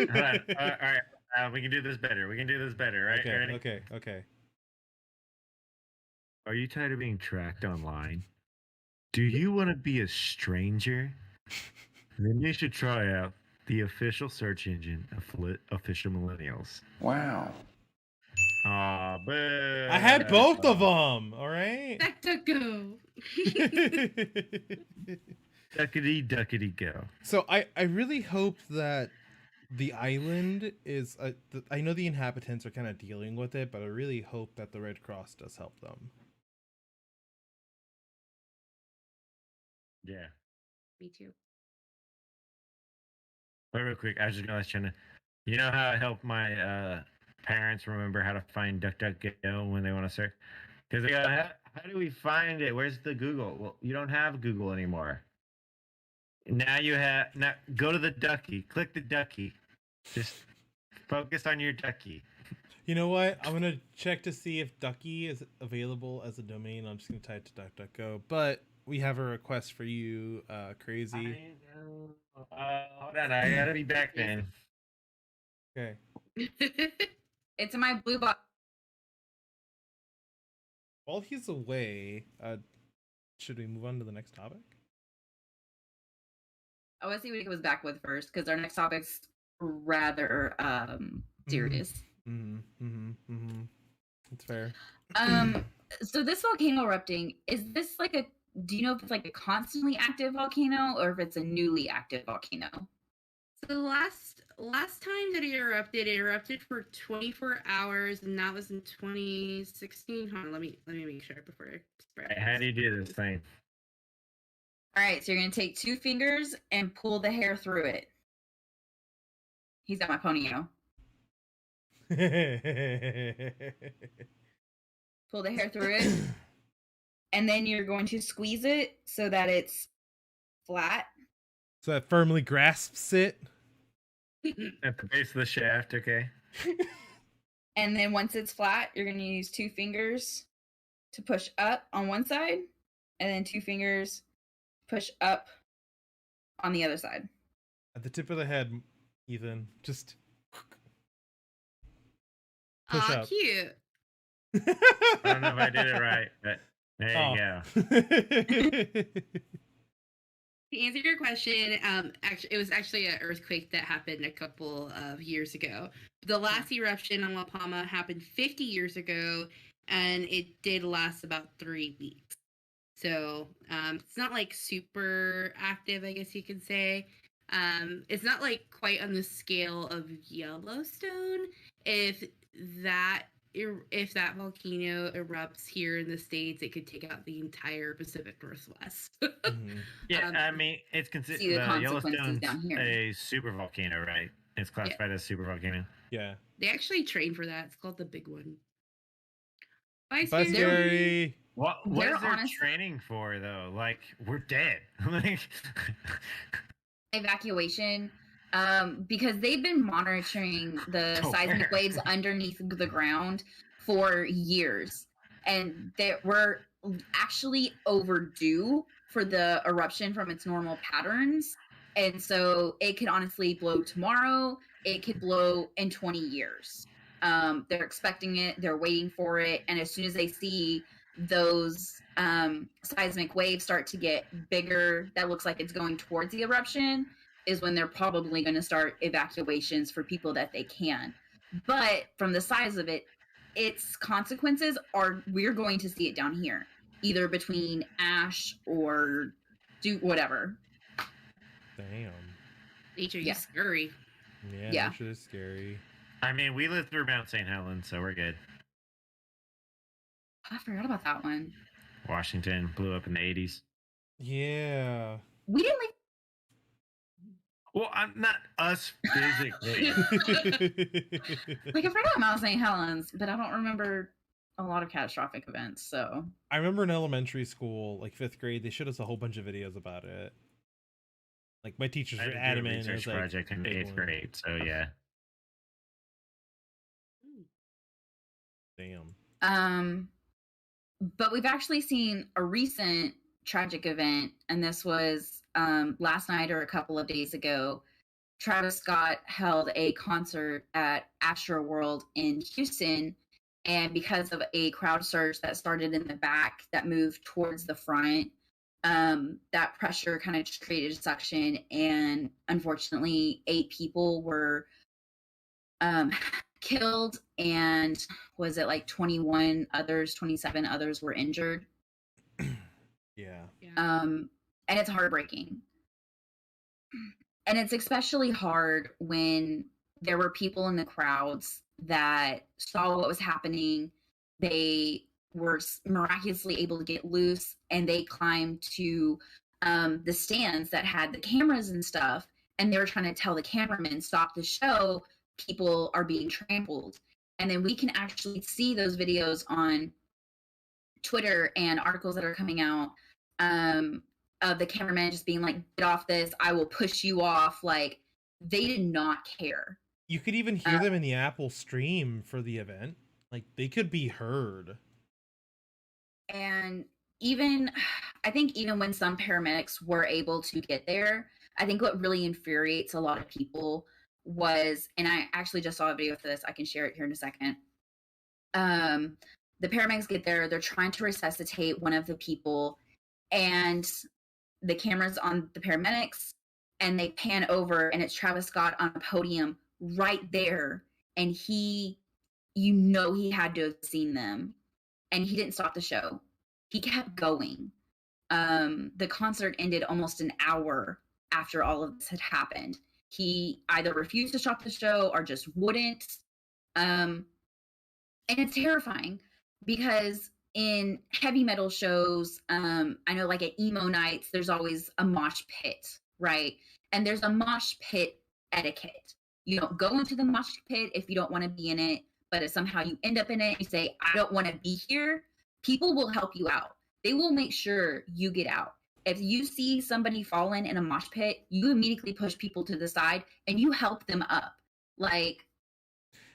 All right. We can do this better. Right? Ready? Okay. Are you tired of being tracked online? Do you want to be a stranger? Then you should try out the official search engine of official millennials. Wow. Aw, boo. I had both of them. All right. DuckDuckGo. Duckity go. So I really hope that the island is. I know the inhabitants are kind of dealing with it, but I really hope that the Red Cross does help them. Yeah. Me too. But real quick, I was just gonna let you know. You know how I help my parents remember how to find DuckDuckGo when they want to search? Because they go, how do we find it? Where's the Google? Well, you don't have Google anymore. Now go to the ducky. Click the ducky. Just focus on your ducky. You know what? I'm gonna check to see if Ducky is available as a domain. I'm just gonna type to DuckDuckGo. But we have a request for you, Crazy. Hold on, I gotta be back then. Okay. It's in my blue box. While he's away, should we move on to the next topic? I want to see what he was back with first, because our next topic's rather serious. It's fair. So this volcano erupting, is this like do you know if it's like a constantly active volcano or if it's a newly active volcano? So the last time that it erupted for 24 hours, and that was in 2016. Hold on, let me make sure before I spread. How do you do this thing? All right, so you're gonna take 2 fingers and pull the hair through it. He's got my ponyo. Pull the hair through it, and then you're going to squeeze it so that it's flat. So that firmly grasps it. At the base of the shaft, okay? And then once it's flat, you're going to use 2 fingers to push up on one side, and then 2 fingers push up on the other side. At the tip of the head, Ethan. Just push up. Cute. I don't know if I did it right, but there you go. To answer your question, it was actually an earthquake that happened a couple of years ago. The last eruption on La Palma happened 50 years ago, and it did last about 3 weeks. So it's not like super active, I guess you could say. It's not like quite on the scale of Yellowstone, if that if that volcano erupts here in the States, it could take out the entire Pacific Northwest. Mhm. Yeah, Um, I mean, it's considered see the consequences Yellowstone's down here. a super volcano, right? It's classified as super volcano. Yeah. They actually train for that. It's called the Big One. Bye, Bye, Scary. Scary. What They're is their honest- training for though? Like, we're dead. Like, Evacuation, because they've been monitoring the Oh, seismic where? waves underneath the ground for years, and they were actually overdue for the eruption from its normal patterns. And so it could honestly blow tomorrow. It could blow in 20 years. They're expecting it. They're waiting for it. And as soon as they see those seismic waves start to get bigger, that looks like it's going towards the eruption, is when they're probably going to start evacuations for people that they can. But from the size of it, its consequences are, we're going to see it down here, either between ash or do whatever. Damn. Nature, Yeah. you scurry. Yeah, Yeah. nature is scary. I mean, we lived through Mount St. Helens, so we're good. I forgot about that one. Washington blew up in the 80s. Yeah. We didn't like. Well, I'm not us physically. Like, I forgot Mount St. Helens, but I don't remember a lot of catastrophic events. So I remember in elementary school, like 5th grade, they showed us a whole bunch of videos about it. Like, my teachers I were had to do a adamant. It was research like, project in big 8th one. grade, so yeah. Damn. But we've actually seen a recent tragic event, and this was last night or a couple of days ago. Travis Scott held a concert at AstroWorld in Houston, and because of a crowd surge that started in the back that moved towards the front, that pressure kind of just created a suction, and unfortunately 8 people were killed, and was it like 27 others were injured. Yeah. And it's heartbreaking, and it's especially hard when there were people in the crowds that saw what was happening. They were miraculously able to get loose, and they climbed to the stands that had the cameras and stuff, and they were trying to tell the cameraman, stop the show, people are being trampled. And then we can actually see those videos on Twitter and articles that are coming out of the cameraman just being like, get off this, I will push you off. Like, they did not care. You could even hear them in the Apple stream for the event. Like, they could be heard. And even, I think even when some paramedics were able to get there, I think what really infuriates a lot of people was, and I actually just saw a video for this, I can share it here in a second. The paramedics get there, they're trying to resuscitate one of the people, and the camera's on the paramedics, and they pan over, and it's Travis Scott on a podium right there, and he had to have seen them, and he didn't stop the show. He kept going. The concert ended almost an hour after all of this had happened. He either refused to stop the show or just wouldn't. And it's terrifying because in heavy metal shows, I know like at emo nights, there's always a mosh pit, right? And there's a mosh pit etiquette. You don't go into the mosh pit if you don't want to be in it, but if somehow you end up in it, you say, I don't want to be here, people will help you out. They will make sure you get out. If you see somebody fallen in a mosh pit, you immediately push people to the side and you help them up. Like,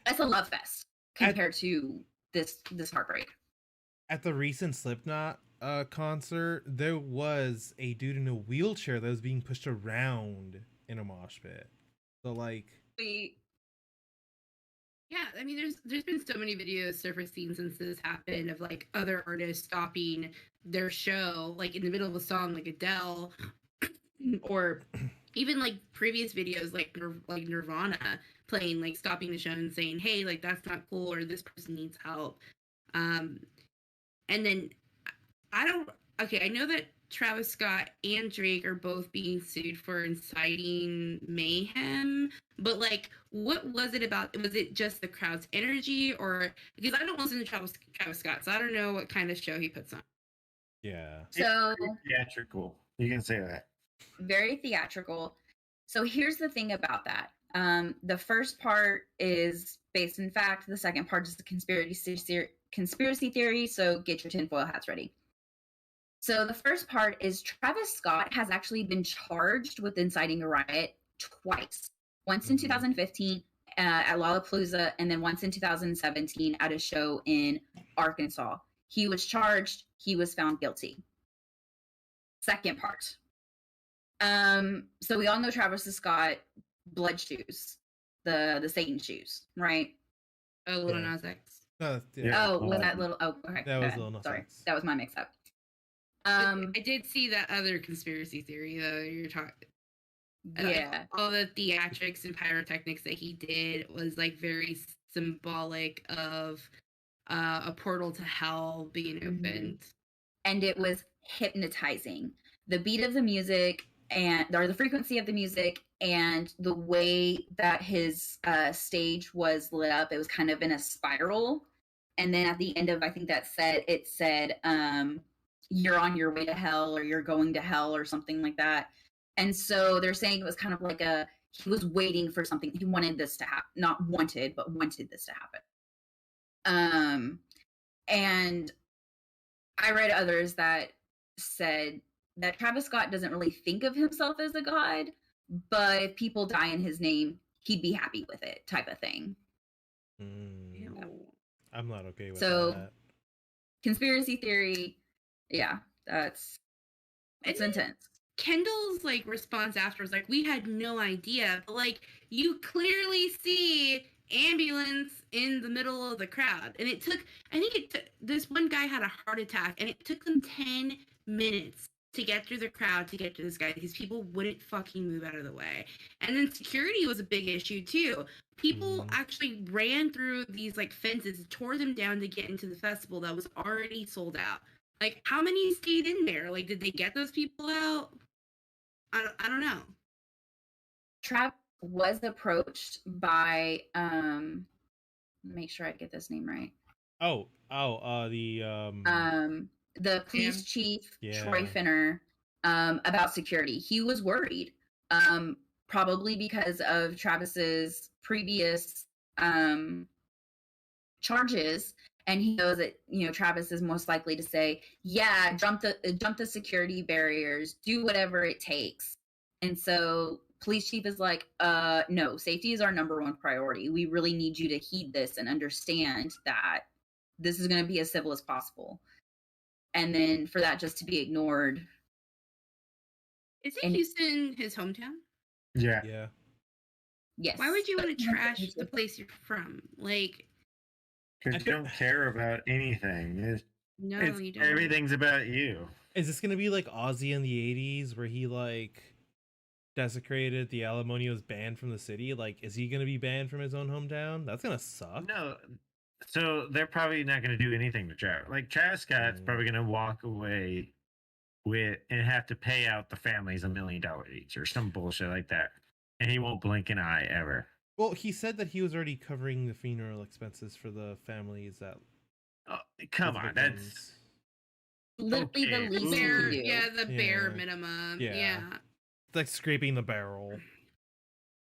that's a love fest compared to this heartbreak. At the recent Slipknot concert, there was a dude in a wheelchair that was being pushed around in a mosh pit. So, like... Yeah, I mean, there's been so many videos surfacing since this happened of like other artists stopping their show, like in the middle of a song, like Adele, or even like previous videos, like Nirvana playing, like stopping the show and saying, "Hey, like that's not cool," or "This person needs help." And then I know that Travis Scott and Drake are both being sued for inciting mayhem, but like, what was it about? Was it just the crowd's energy, or because I don't listen to Travis Scott, so I don't know what kind of show he puts on. Yeah. So Theatrical. You can say that. very theatrical. So here's the thing about that. The first part is based in fact. The second part is the conspiracy theory. So get your tinfoil hats ready. So the first part is Travis Scott has actually been charged with inciting a riot twice. Once in 2015 at Lollapalooza, and then once in 2017 at a show in Arkansas. He was charged. He was found guilty. Second part. So we all know Travis Scott blood shoes, the Satan shoes, right? Oh, Lil Nas X. Yeah. Oh, was that little? Oh, okay. That was Lil Nas Sorry, X. that was my mix-up. I did see that other conspiracy theory though. You're talking. Yeah. All the theatrics and pyrotechnics that he did was like very symbolic of a portal to hell being opened. And it was hypnotizing. The beat of the music or the frequency of the music and the way that his stage was lit up, it was kind of in a spiral. And then at the end of, I think that set, it said, you're on your way to hell, or you're going to hell, or something like that. And so they're saying it was kind of like he was waiting for something. He wanted this to happen. Not wanted, but wanted this to happen. And I read others that said that Travis Scott doesn't really think of himself as a god, but if people die in his name, he'd be happy with it, type of thing. I'm not okay with So, that. Conspiracy theory, yeah, it's intense. Kendall's like response after was like, we had no idea, but like you clearly see ambulance in the middle of the crowd, and I think this one guy had a heart attack, and it took them 10 minutes to get through the crowd to get to this guy because people wouldn't fucking move out of the way. And then security was a big issue too. People actually ran through these like fences, tore them down to get into the festival that was already sold out. Like, how many stayed in there? Like, did they get those people out? I don't know. Travis was approached by make sure I get this name right. The police chief, Troy Finner, about security. He was worried, probably because of Travis's previous charges, and he knows that Travis is most likely to say, "Yeah, jump the security barriers, do whatever it takes." And so, police chief is like, "No, safety is our number one priority. We really need you to heed this and understand that this is going to be as civil as possible." And then for that just to be ignored. Isn't Houston his hometown? Yeah. Yes. Why would you want to trash the place you're from? Like, because you don't care about anything. You don't. Everything's about you. Is this gonna be like Ozzy in the 80s where he like desecrated the Alamo and he was banned from the city? Like, is he gonna be banned from his own hometown? That's gonna suck. No. So they're probably not going to do anything to Travis. Like, Travis Scott's probably going to walk away with and have to pay out the families $1 million each or some bullshit like that. And he won't blink an eye ever. Well, he said that he was already covering the funeral expenses for the families that... Oh, come on, that's... Literally the least you can do. Yeah, the bare minimum. Yeah. It's like scraping the barrel.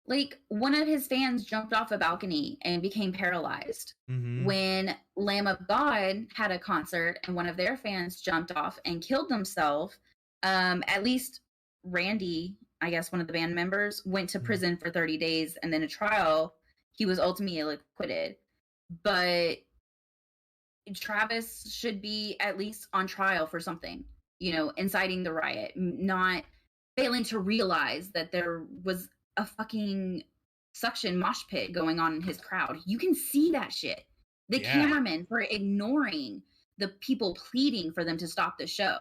Like, one of his fans jumped off a balcony and became paralyzed. When Lamb of God had a concert and one of their fans jumped off and killed himself, at least Randy, I guess one of the band members, went to prison for 30 days and then a trial. He was ultimately acquitted. But Travis should be at least on trial for something, inciting the riot, not failing to realize that there was a fucking suction mosh pit going on in his crowd. You can see that shit. The cameramen were ignoring the people pleading for them to stop the show.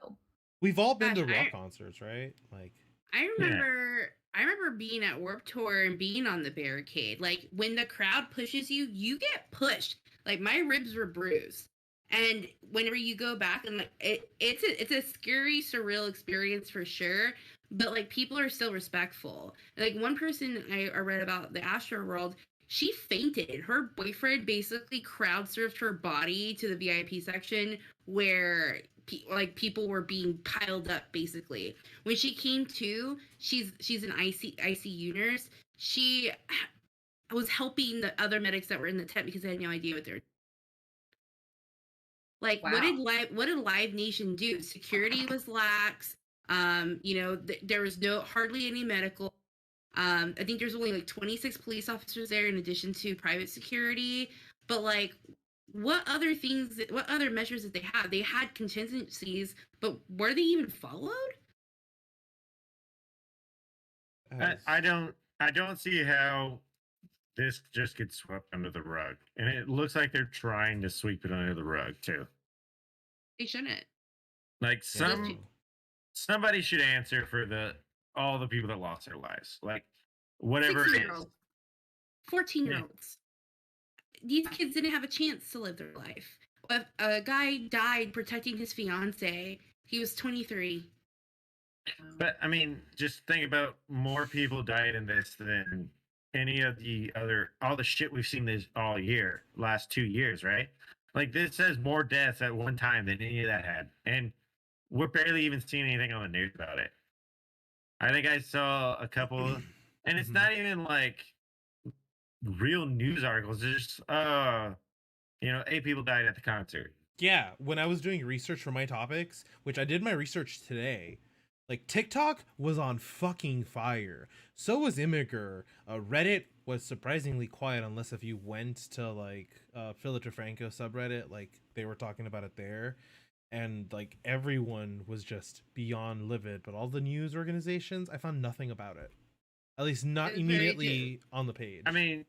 We've all been to rock concerts, right? Like, I remember being at Warped Tour and being on the barricade. Like, when the crowd pushes you, you get pushed. Like, my ribs were bruised. And whenever you go back and like it's a scary, surreal experience for sure. But like people are still respectful. Like one person I read about the AstroWorld, she fainted. Her boyfriend basically crowd surfed her body to the VIP section where people were being piled up. Basically, when she came to, she's an ICU nurse. She was helping the other medics that were in the tent because they had no idea what they were. Like, Wow. what did Live Nation do? Security was lax. There was hardly any medical. I think there's only like 26 police officers there in addition to private security. But like, what other measures did they have? They had contingencies, but were they even followed? I don't see how this just gets swept under the rug, and it looks like they're trying to sweep it under the rug too. They shouldn't. Like somebody should answer for all the people that lost their lives. Like whatever it is. 14-year-olds. These kids didn't have a chance to live their life. A guy died protecting his fiance. He was 23. But I mean, just think about more people died in this than any of all the shit we've seen this all year, last 2 years, right? Like this has more deaths at one time than any of that had, and we're barely even seeing anything on the news about it. I think I saw a couple, and it's not even like real news articles. It's just 8 people died at the concert. Yeah, when I was doing research for my topics, which I did my research today, like TikTok was on fucking fire. So was Imgur. Reddit was surprisingly quiet unless if you went to like Philip DeFranco subreddit, like they were talking about it there. And like everyone was just beyond livid, but all the news organizations, I found nothing about it. At least not immediately on the page. I mean,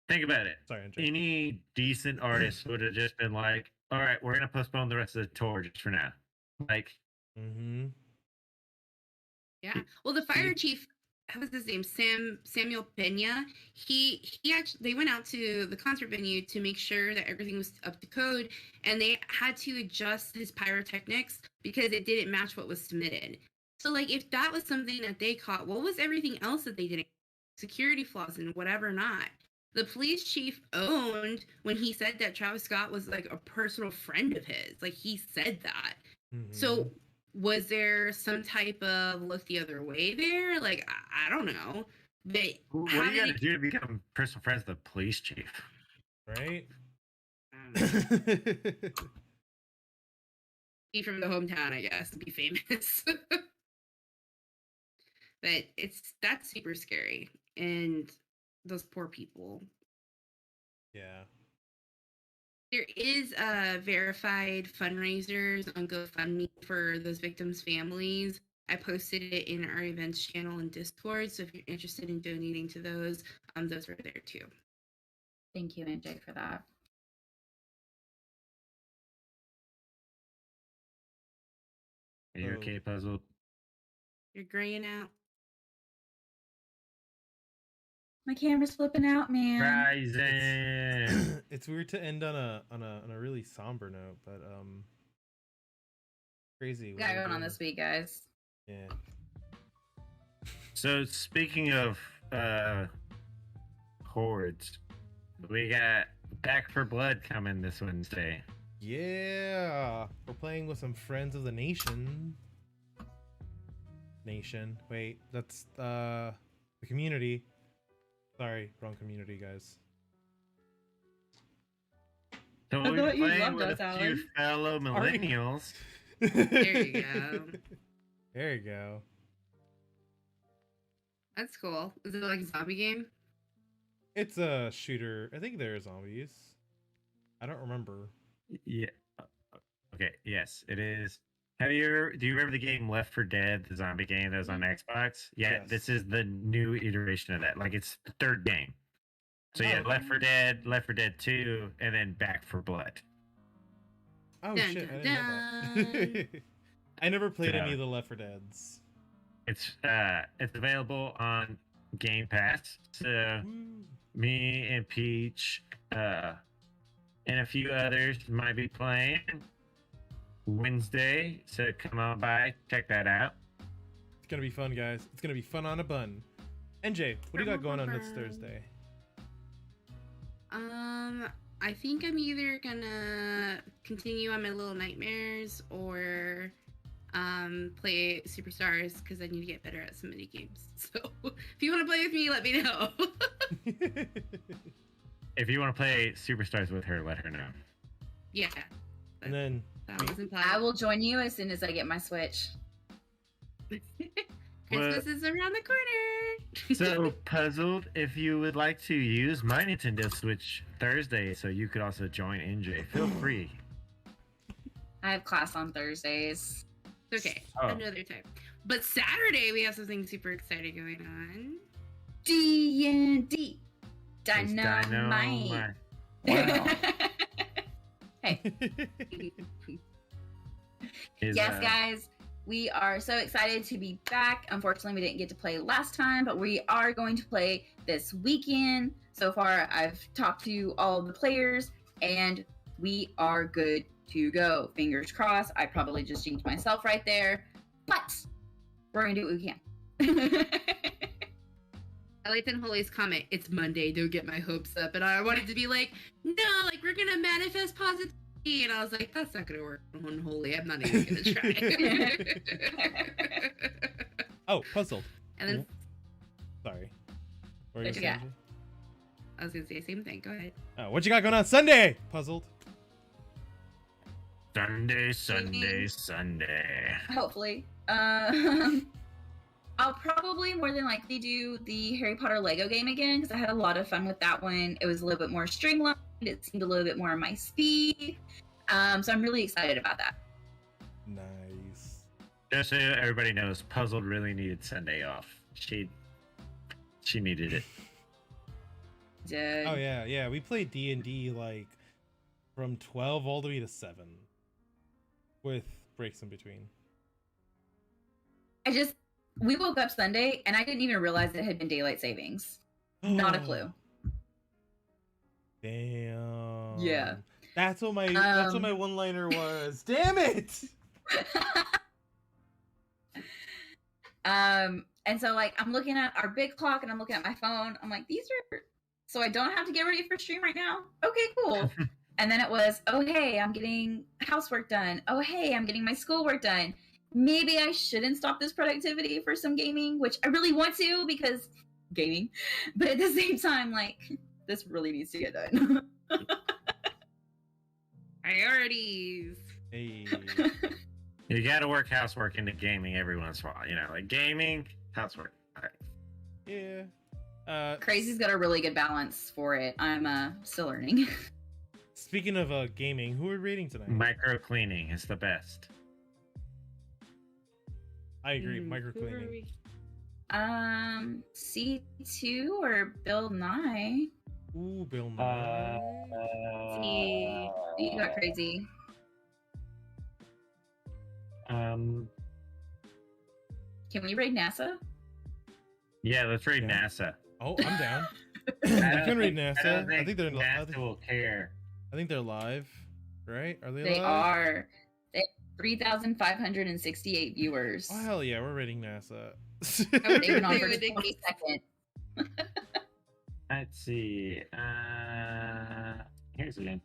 think about it. Sorry, Andrew. Any decent artist would have just been like, all right, we're going to postpone the rest of the tour just for now. Like, yeah. Well, the fire chief, what was his name? Samuel Pena. They went out to the concert venue to make sure that everything was up to code, and they had to adjust his pyrotechnics because it didn't match what was submitted. So, like, if that was something that they caught, what was everything else that they didn't? Security flaws and whatever not. The police chief owned when he said that Travis Scott was like a personal friend of his. Like he said that. So was there some type of look the other way there? Like I don't know. But what do you got to do to become personal friends with the police chief? Right? Be from the hometown, I guess, to be famous. But that's super scary. And those poor people. Yeah. There is verified fundraisers on GoFundMe for those victims' families. I posted it in our events channel in Discord, so if you're interested in donating to those are there too. Thank you, NJ, for that. Are you okay, Puzzle? You're graying out. My camera's flipping out, man. Rising. It's weird to end on a really somber note, but crazy. We got going on this week, guys. Yeah. So speaking of hordes, we got Back for Blood coming this Wednesday. Yeah, we're playing with some friends of the nation. Wait, that's the community. Sorry, wrong community, guys. So we'll be playing with a few fellow millennials. There you go. There you go. That's cool. Is it like a zombie game? It's a shooter. I think there are zombies. I don't remember. Yeah. Okay. Yes, it is. Do you remember the game Left 4 Dead, the zombie game that was on Xbox? Yeah, Yes. This is the new iteration of that. Like it's the third game. So yeah, Left 4 Dead, Left 4 Dead 2, and then Back for Blood. Oh Dun, shit! dun, I didn't know that. I never played any of the Left 4 Deads. It's available on Game Pass. So Woo. me and Peach and a few others might be playing Wednesday. So come on by, check that out. It's gonna be fun, guys. It's gonna be fun on a bun. NJ, what do you got going on this Thursday? I think I'm either gonna continue on my little nightmares or play Superstars because I need to get better at some mini games. So if you want to play with me, let me know. If you want to play Superstars with her, let her know. Yeah. And then That was implied. I will join you as soon as I get my Switch. Christmas is around the corner. So puzzled if you would like to use my Nintendo Switch Thursday, so you could also join NJ. Feel free. I have class on Thursdays. Okay, Oh. another time. But Saturday we have something super exciting going on. D&D. It's Dynamite. Wow. Hey. Is, Yes, guys. We are so excited to be back. Unfortunately, we didn't get to play last time, but we are going to play this weekend. So far, I've talked to all of the players, and we are good to go. Fingers crossed. I probably just jinxed myself right there, but we're going to do what we can. I liked Unholy's comment, it's Monday, don't get my hopes up. And I wanted to be like, no, like we're gonna manifest positivity. And I was like, that's not gonna work on Unholy. I'm not even gonna try. oh, puzzled. And then Sorry. What were you What you saying, got? NJ? I was gonna say the same thing. Go ahead. What you got going on Sunday? Puzzled. Sunday. Hopefully. I'll probably more than likely do the Harry Potter Lego game again because I had a lot of fun with that one. It was a little bit more streamlined. It seemed a little bit more my speed. So I'm really excited about that. Nice. Just so everybody knows, Puzzled really needed Sunday off. She needed it. Did. Oh yeah. We played D&D like from 12 all the way to 7 with breaks in between. We woke up Sunday and I didn't even realize it had been daylight savings. Not a clue. Damn. Yeah. That's what my one-liner was. Damn it. And so like I'm looking at our big clock and I'm looking at my phone. I'm like, these are so I don't have to get ready for stream right now. Okay, cool. And then it was, oh hey, I'm getting housework done. Oh hey, I'm getting my schoolwork done. Maybe I shouldn't stop this productivity for some gaming, which I really want to because gaming. But at the same time, like, this really needs to get done. Priorities. Hey. You gotta work housework into gaming every once in a while. You know, like gaming, housework. All right. Yeah. Crazy's got a really good balance for it. I'm still learning. Speaking of gaming, who are we rating tonight? Micro cleaning is the best. I agree. Who Micro are cleaning. we? C2 or Bill Nye? Ooh, Bill Nye. See, you got Crazy. Um. Can we raid NASA? Yeah, let's read Yeah. NASA. Oh, I'm down. I I can read don't NASA. I think they're NASA will care. I think they're live, right? Are they They live? are. They have 3,568 viewers. Oh hell yeah, we're rating NASA. I They've been on for They would 20 seconds. Let's see. Here's it.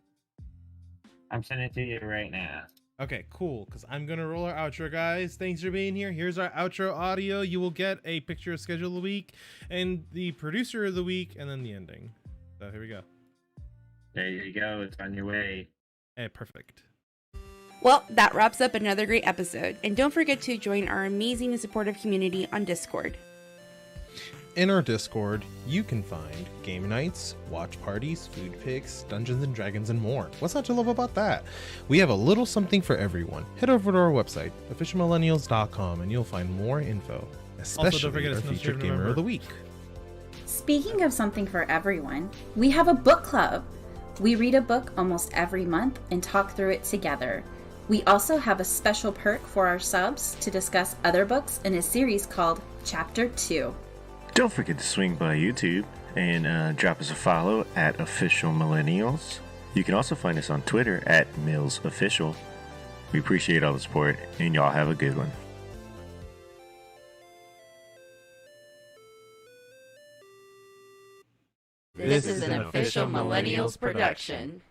I'm sending it to you right now. Okay, cool. Because I'm gonna roll our outro, guys. Thanks for being here. Here's our outro audio. You will get a picture of schedule of the week, and the producer of the week, and then the ending. So here we go. There you go. It's on your way. Hey, perfect. Well, that wraps up another great episode, and don't forget to join our amazing and supportive community on Discord. In our Discord, you can find game nights, watch parties, food pics, Dungeons and Dragons, and more. What's not to love about that? We have a little something for everyone. Head over to our website, officialmillennials.com, and you'll find more info, especially forget our it's no featured shame, gamer remember. of the week. Speaking of something for everyone, we have a book club. We read a book almost every month and talk through it together. We also have a special perk for our subs to discuss other books in a series called Chapter 2. Don't forget to swing by YouTube and drop us a follow at Official Millennials. You can also find us on Twitter at MillsOfficial. We appreciate all the support, and y'all have a good one. This is an official Millennials production.